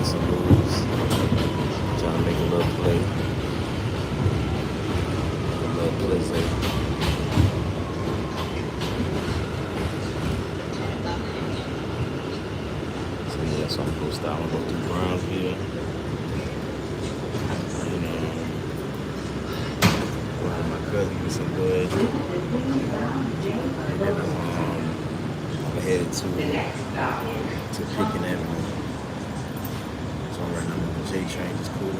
some moves. Trying to make a little play. A little play safe. So yeah, so I'm gonna go stop. I'm gonna go through Brownsville. You know, go to my cousin get some bud. And then I'm headed to Pickens Avenue. So right now I'm on the J train, just cool.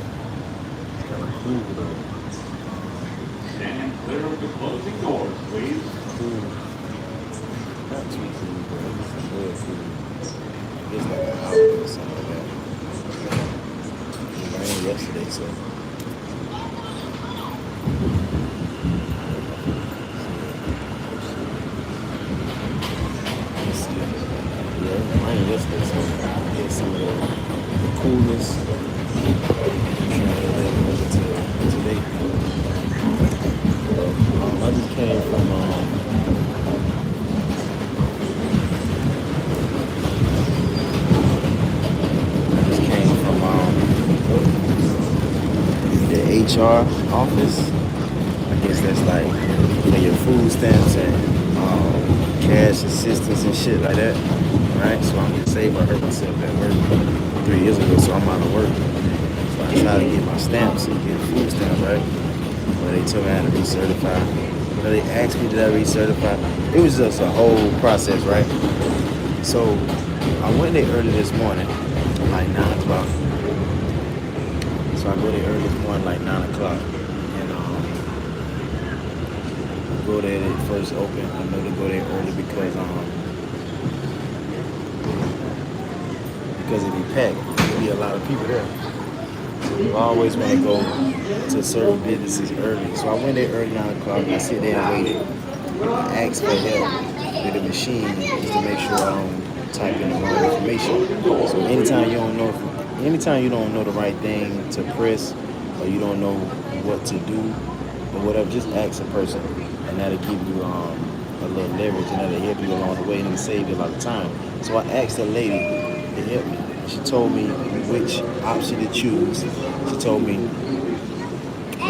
It's kind of cool though. Stand clear of the closing doors, please. Cool. Not too cool, but it's a good cool. I guess like an hour or something like that. It rained yesterday, so. Let's see. Yeah, it rained yesterday, so get some of the coolness. Today. I just came from the HR office. I guess that's like for your food stamps and cash assistance and shit like that, right? So I'm disabled. I hurt myself at work 3 years ago, so I'm out of work. So I tried to get my stamps and get food stamps, right? But they told me I had to recertify. So they asked me, did I recertify? It was just a whole process, right? So I went there early this morning, like 9 o'clock. So I go there early this morning, like 9 o'clock. And I go there, they first open. I know to go there early because it be packed. There'll be a lot of people there. So you always want to go to certain businesses early. So I went there early 9 o'clock. I sit there and waited. I asked for help with the machine just to make sure I don't type in the wrong information. So anytime you don't know the right thing to press, or you don't know what to do or whatever, just ask a person, and that'll give you a little leverage, and that'll help you along the way, and it'll save you a lot of time. So I asked a lady to help me. She told me which option to choose. She told me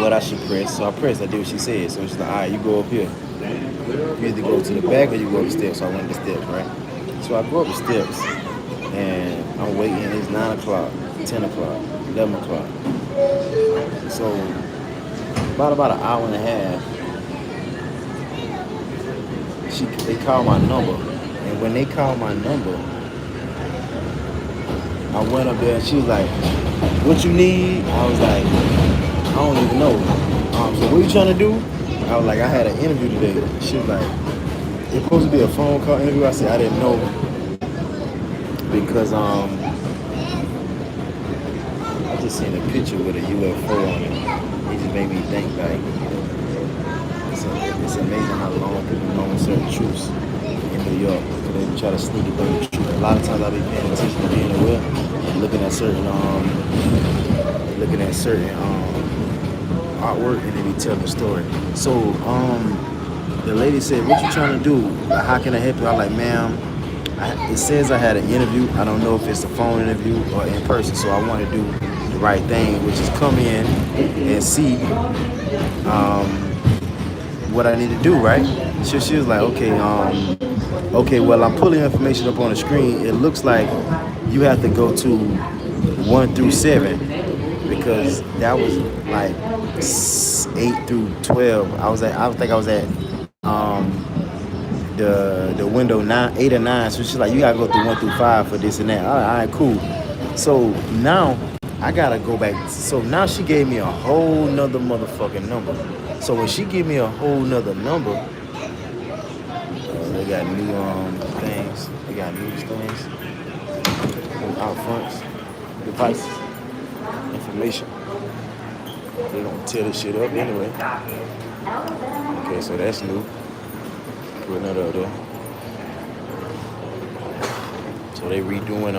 what I should press. So I pressed. I did what she said. So she's like, all right, you go up here. You either go to the back or you go up the steps. So I went up the steps, right? So I go up the steps, and I'm waiting. It's 9 o'clock, 10 o'clock, 11 o'clock. So about an hour and a half, they called my number. And when they called my number, I went up there and she was like, what you need? I was like, I don't even know. So what you trying to do? I was like, I had an interview today. She was like, it's supposed to be a phone call interview. I said, I didn't know because I just seen a picture with a UFO on it. It just made me think like, it's amazing how long people know certain truths in New York. They try to sneak it through the truth. A lot of times I be paying attention to being aware and looking at certain artwork, and they be telling the story. So the lady said, what you trying to do? Like, how can I help you? I'm like, ma'am, it says I had an interview. I don't know if it's a phone interview or in person, so I want to do the right thing, which is come in and see what I need to do, right? She was like, okay, well, I'm pulling information up on the screen. It looks like you have to go to 1 through 7 because that was like 8 through 12. I think I was at the window 8 or 9. So she's like, you gotta go through 1 through 5 for this and that. All right, cool. So now I gotta go back. So now she gave me a whole nother motherfucking number. So when she gave me a whole nother number, they got new things. They got new things. Out fronts, devices, information. They don't tear this shit up anyway. Okay, so that's new. Put another up there. So they redoing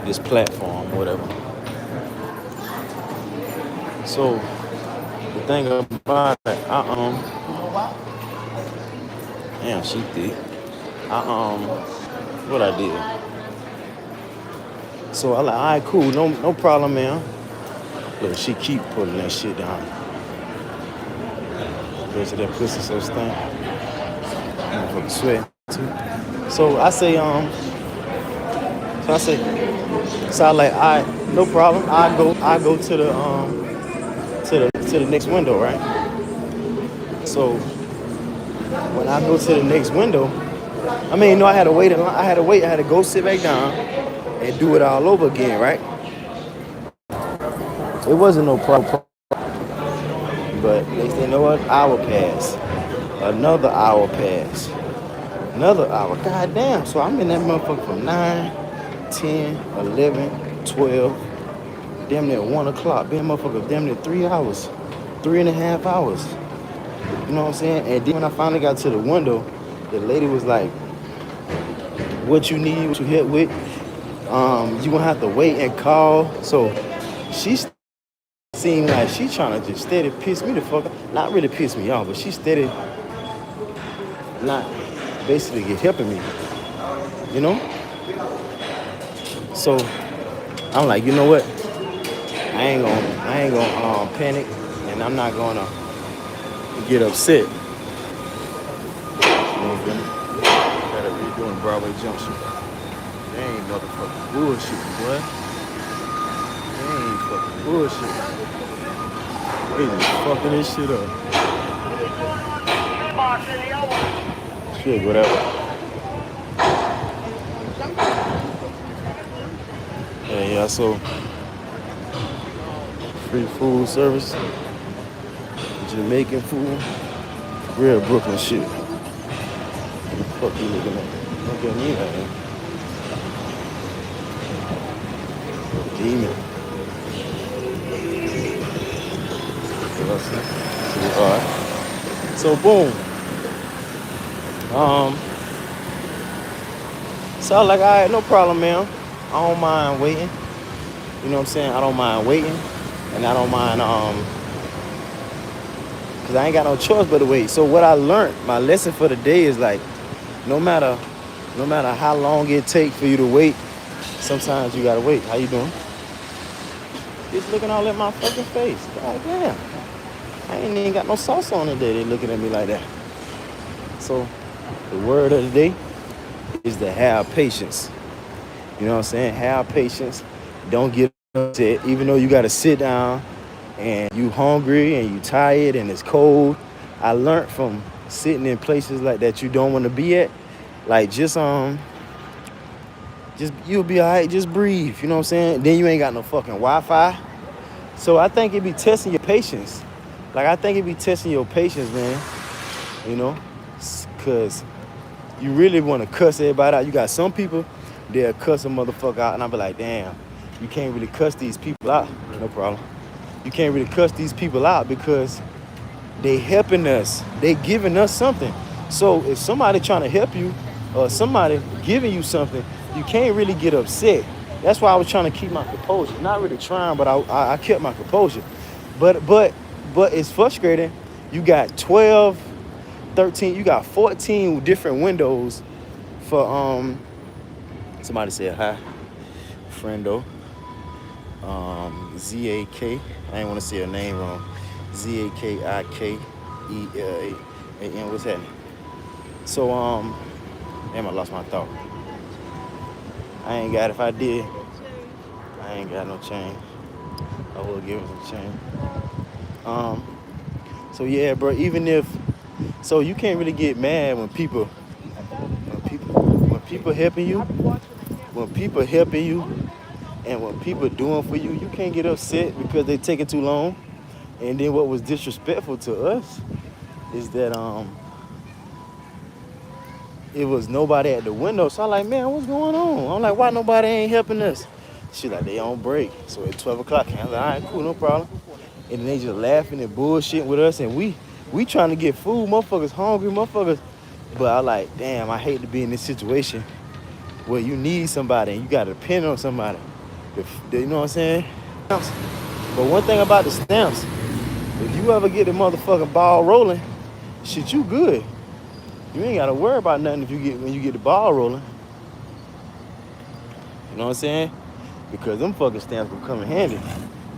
this platform, whatever. So the thing about it, damn, she thick. I what I did. So I like, all right, cool, no problem, man. Look, she keep putting that shit down. Because of that pussy so stank. Motherfucker sweat too. So I say, so I like, all right, no problem. I go to the next window, right? So when I go to the next window, I mean, no, I had to wait. I had to wait. I had to go sit back down and do it all over again, right? It wasn't no problem. But next thing you know, what? Hour passed. Another hour passed. Another hour. God damn. So I'm in that motherfucker from 9, 10, 11, 12, damn near 1 o'clock. Being motherfucker damn near 3 hours. 3.5 hours. You know what I'm saying? And then when I finally got to the window, the lady was like, what you need, what you hit with, you gonna have to wait and call. So she seemed like she trying to just steady piss me the fuck off. Not really piss me off, but she steady not basically get helping me, you know? So I'm like, you know what? I ain't gonna panic, and I'm not gonna get upset. You know what I'm saying? Gotta be doing Broadway Junction. They ain't motherfucking bullshit, boy. They ain't fucking bullshit. They just fucking this shit up. Shit, whatever. Yeah, so free food service, Jamaican food, real Brooklyn shit. What the fuck you looking at? Look at me, man. Demon. Alright. So boom. So I was like, all right, no problem, man. I don't mind waiting. You know what I'm saying? I don't mind waiting. And I don't mind, because I ain't got no choice but to wait. So what I learned, my lesson for the day is like, no matter how long it takes for you to wait, sometimes you gotta wait. How you doing? Just looking all at my fucking face. God damn. I ain't even got no sauce on today. They looking at me like that. So the word of the day is to have patience. You know what I'm saying? Have patience. Don't get upset. Even though you gotta sit down and you hungry and you tired and it's cold. I learned from sitting in places like that you don't want to be at. Like just you'll be all right. Just breathe. You know what I'm saying? Then you ain't got no fucking Wi-Fi. So I think it be testing your patience. Like I think it be testing your patience, man. You know, cause you really want to cuss everybody out. You got some people, they'll cuss a motherfucker out, and I'll be like, damn, you can't really cuss these people out. No problem. You can't really cuss these people out because they helping us. They giving us something. So if somebody trying to help you or somebody giving you something, you can't really get upset. That's why I was trying to keep my composure. Not really trying, but I kept my composure. But it's frustrating. You got 12, 13, you got 14 different windows for somebody said hi. Friendo. Z-A-K. I ain't want to say her name wrong. Z-A-K-I-K-E-L-A-N. What's happening? So damn, I lost my thought. I ain't got, if I did, I ain't got no chain. I will give it a chain. So yeah, bro, even if, so you can't really get mad when people helping you, and when people doing for you, you can't get upset because they taking too long. And then what was disrespectful to us is that it was nobody at the window. So I'm like, man, what's going on? I'm like, why nobody ain't helping us? She like, they on break. So at 12 o'clock, I'm like, all right, cool, no problem. And then they just laughing and bullshitting with us, and we trying to get food, motherfuckers hungry, motherfuckers. But I like, damn, I hate to be in this situation where you need somebody and you gotta depend on somebody. You know what I'm saying? But one thing about the stamps, if you ever get the motherfucking ball rolling, shit, you good. You ain't gotta worry about nothing if when you get the ball rolling. You know what I'm saying? Because them fucking stamps will come in handy.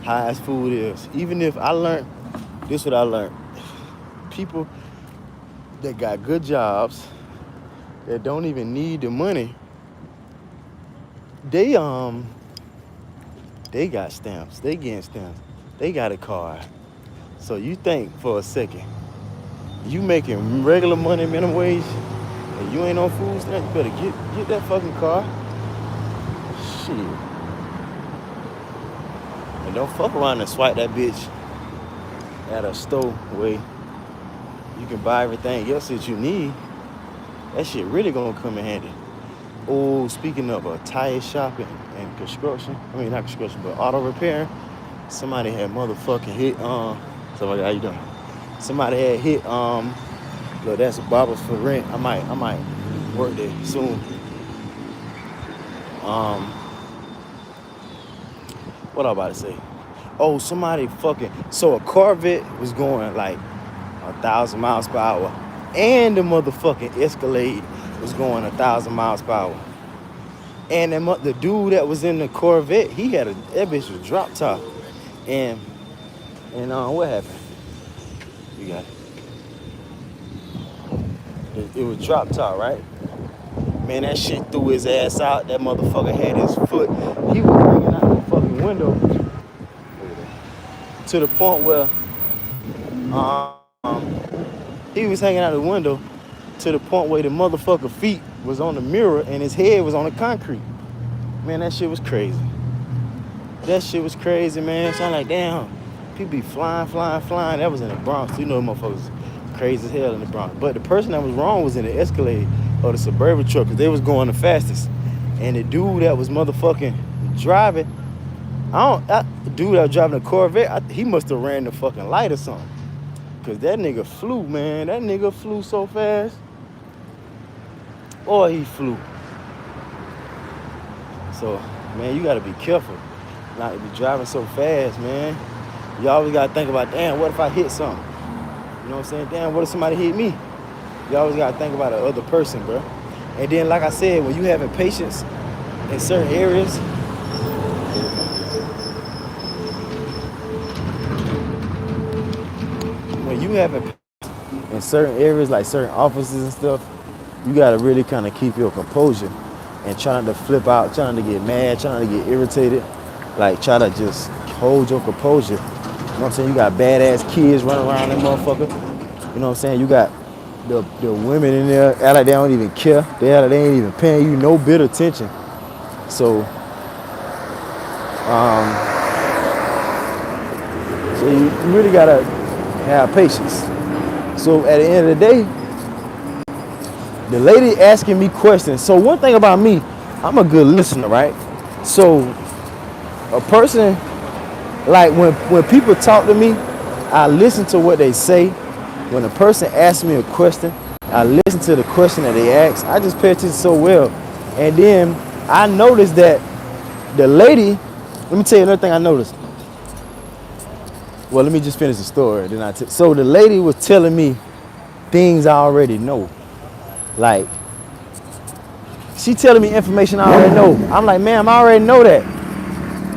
High as food is. Even if I learned, this what I learned. People that got good jobs, that don't even need the money, they got stamps. They getting stamps. They got a card. So you think for a second, you making regular money, minimum wage, and you ain't on food stamps, you better get that fucking car. Shit. And don't fuck around and swipe that bitch at a store where you can buy everything else that you need. That shit really gonna come in handy. Oh, speaking of a tire shop and construction, I mean not construction, but auto repair, somebody had motherfucking hit somebody, how you doing? Somebody had hit look, that's Barbers for Rent. I might work there soon. What I about to say? Oh, somebody fucking, so a Corvette was going like 1,000 miles per hour, and the motherfucking Escalade was going 1,000 miles per hour. And the dude that was in the Corvette, that bitch was drop top. And what happened? You got it. It was drop top, right? Man, that shit threw his ass out. That motherfucker had his foot. He was hanging out the fucking window to the point where he was hanging out the window to the point where the motherfucker feet was on the mirror and his head was on the concrete. Man, that shit was crazy. That shit was crazy, man. So I'm like, damn, people be flying. That was in the Bronx. You know, motherfuckers crazy as hell in the Bronx. But the person that was wrong was in the Escalade or the Suburban truck, because they was going the fastest. And the dude that was motherfucking driving, the dude that was driving the Corvette, he must have ran the fucking light or something. Because that nigga flew, man. That nigga flew so fast. Or he flew. So, man, you gotta be careful not to be driving so fast, man. You always gotta think about, damn, what if I hit something? You know what I'm saying? Damn, what if somebody hit me? You always gotta think about the other person, bro. And then, like I said, when you having patience in certain areas, like certain offices and stuff, you gotta really kind of keep your composure and try not to flip out, try not to get mad, try not to get irritated. Like, try to just hold your composure. You know what I'm saying? You got badass kids running around that motherfucker. You know what I'm saying? You got the women in there act like they don't even care. They act like they ain't even paying you no bit of attention. So you really gotta have patience. So at the end of the day, the lady asking me questions. So one thing about me, I'm a good listener, right? So a person, like when people talk to me, I listen to what they say. When a person asks me a question, I listen to the question that they ask. I just pay attention so well. And then I noticed that the lady, let me tell you another thing I noticed. Well, let me just finish the story. So the lady was telling me things I already know. Like, she telling me information I already know. I'm like, ma'am, I already know that.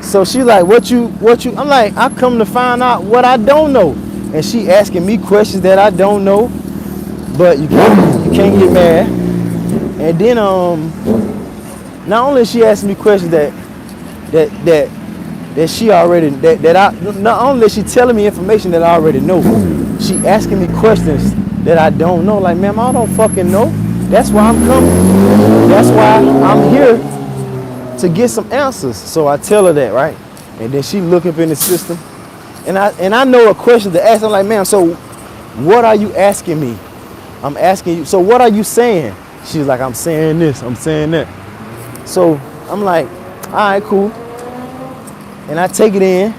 So she's like, what you, I'm like, I come to find out what I don't know. And she asking me questions that I don't know, but you can't get mad. And then not only is she asking me questions that she already, not only is she telling me information that I already know, she asking me questions that I don't know. Like, ma'am, I don't fucking know. That's why I'm coming. That's why I'm here to get some answers. So I tell her that, right? And then she look up in the system, and I know a question to ask. I'm like, ma'am, so what are you asking me? I'm asking you, so what are you saying? She's like, I'm saying this, I'm saying that. So I'm like, all right, cool. And I take it in,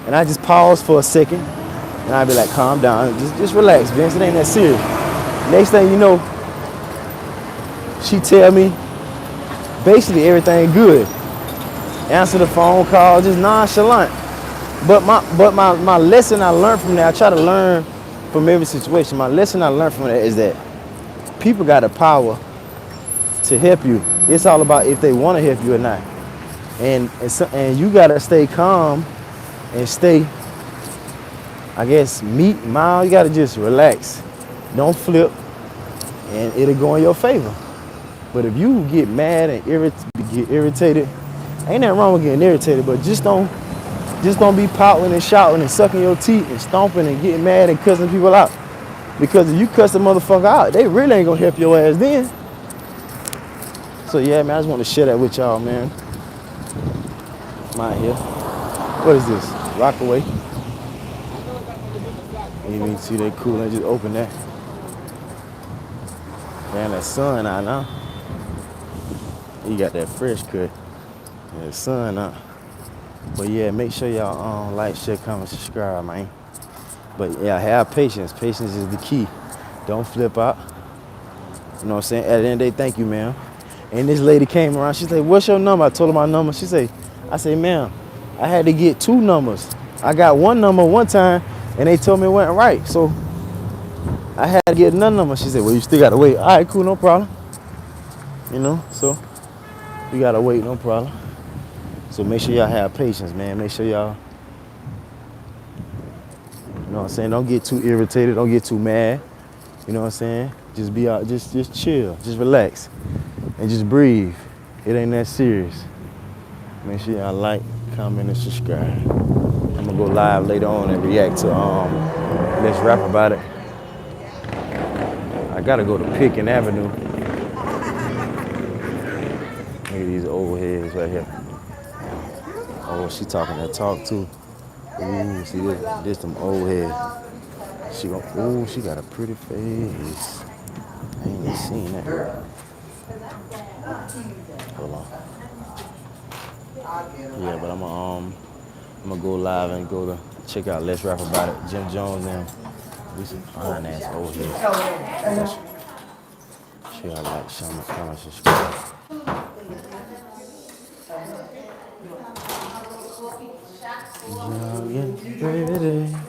and I just pause for a second, and I be like, calm down, just relax, Vince, it ain't that serious. Next thing you know, she tell me basically everything good. Answer the phone call, just nonchalant. But my lesson I learned from that, I try to learn from every situation. My lesson I learned from that is that people got the power to help you. It's all about if they want to help you or not. And you gotta stay calm and stay, I guess, mild. You gotta just relax. Don't flip, and it'll go in your favor. But if you get mad and get irritated, ain't nothing wrong with getting irritated, but just don't be pouting and shouting and sucking your teeth and stomping and getting mad and cussing people out. Because if you cuss a motherfucker out, they really ain't gonna help your ass then. So yeah, man, I just want to share that with y'all, man. I'm out here. What is this? Rockaway. You need to see that cool and just open that. Man, that sun out now. You got that fresh cut. Yeah, sun out. But yeah, make sure y'all like, share, comment, subscribe, man. But yeah, have patience. Patience is the key. Don't flip out. You know what I'm saying? At the end of the day, thank you, ma'am. And this lady came around. She said, "What's your number?" I told her my number. I said, "Ma'am, I had to get 2 numbers. I got 1 number one time, and they told me it wasn't right. So I had to get another number." She said, "Well, you still gotta wait." All right, cool, no problem. You know, so you gotta wait, no problem. So make sure y'all have patience, man. Make sure y'all, you know what I'm saying, don't get too irritated, don't get too mad. You know what I'm saying? Just be out, just chill, just relax, and just breathe. It ain't that serious. Make sure y'all like, comment, and subscribe. I'm gonna go live later on and react to Let's Rap About It. I gotta go to Pickens Avenue. Look at these old heads right here. Oh, she talking that talk too. Ooh, see this them old heads. Ooh, she got a pretty face. I ain't even seen that. Hold on. Yeah, but I'm gonna go live and go to check out Let's Rap About It. Jim Jones and these some fine ass old heads. Sure, I like, comment, subscribe. Young and pretty.